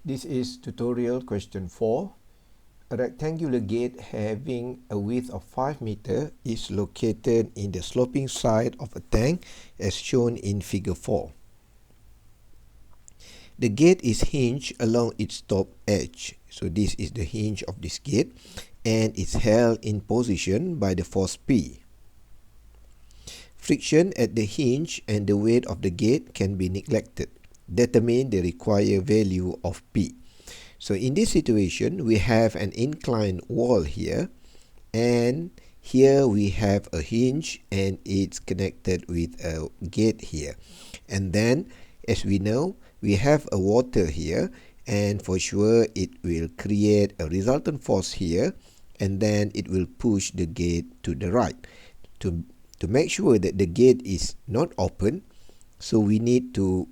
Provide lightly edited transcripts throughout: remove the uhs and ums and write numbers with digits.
This is tutorial question 4. A rectangular gate having a width of 5 meters is located in the sloping side of a tank as shown in figure 4. The gate is hinged along its top edge. So this is the hinge of this gate and it's held in position by the force P. Friction at the hinge and the weight of the gate can be neglected. Determine the required value of P. So in this situation, we have an inclined wall here, and here we have a hinge and it's connected with a gate here. And then, as we know, we have a water here, and for sure it will create a resultant force here, and then it will push the gate to the right. To make sure that the gate is not open, so we need to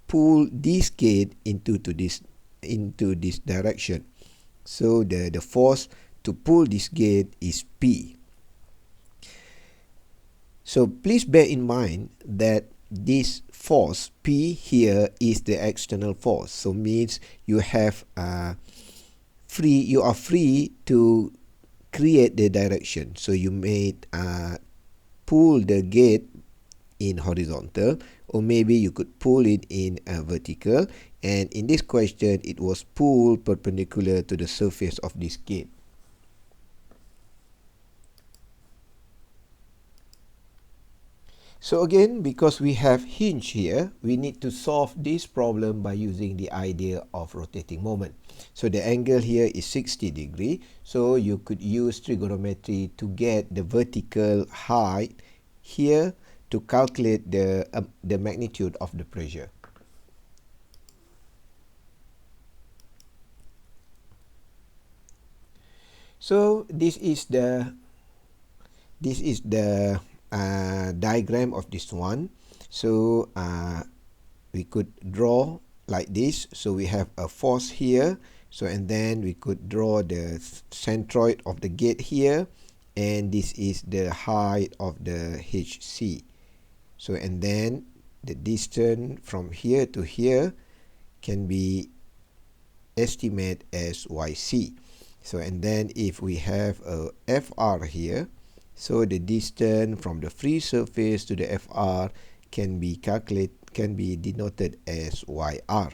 pull this gate into this direction. So the force to pull this gate is P. So please bear in mind that this force P here is the external force. So means you have you are free to create the direction. So you may pull the gate in horizontal, or maybe you could pull it in vertical, and in this question it was pulled perpendicular to the surface of this gate. So again, because we have hinge here, we need to solve this problem by using the idea of rotating moment. So the angle here is 60 degrees, so you could use trigonometry to get the vertical height here to calculate the magnitude of the pressure. So this is the diagram of this one. So we could draw like this. So we have a force here. So and then we could draw the centroid of the gate here, and this is the height of the HC. So and then the distance from here to here can be estimated as YC. So and then if we have a FR here, so the distance from the free surface to the FR can be denoted as YR.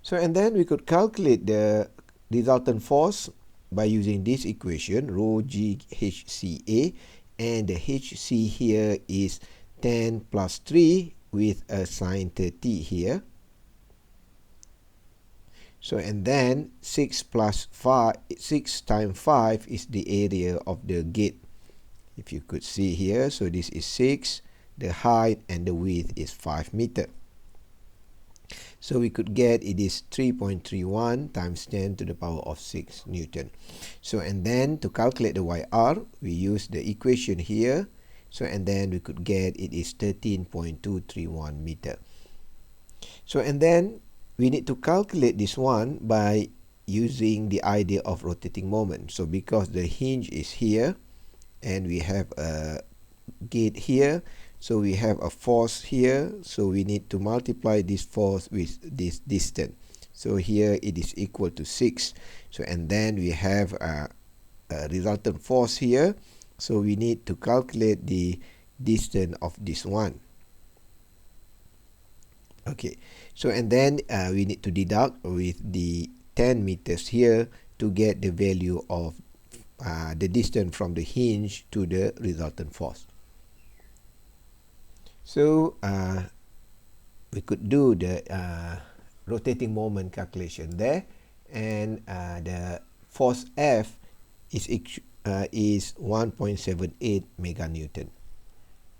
So and then we could calculate the resultant force by using this equation, rho G HCA, and the HC here is 10 plus 3 with a sine 30 here. So and then 6 times 5 is the area of the gate. If you could see here, so this is 6, the height and the width is 5 meters. So we could get it is 3.31 times 10 to the power of 6 Newton. So and then to calculate the YR, we use the equation here. So and then we could get it is 13.231 meter. So and then we need to calculate this one by using the idea of rotating moment. So because the hinge is here and we have a gate here, so we have a force here, so we need to multiply this force with this distance. So here it is equal to 6. So and then we have a resultant force here, so we need to calculate the distance of this one. Okay, so and then we need to deduct with the 10 meters here to get the value of the distance from the hinge to the resultant force. So we could do the rotating moment calculation there, and the force F is 1.78 meganewton.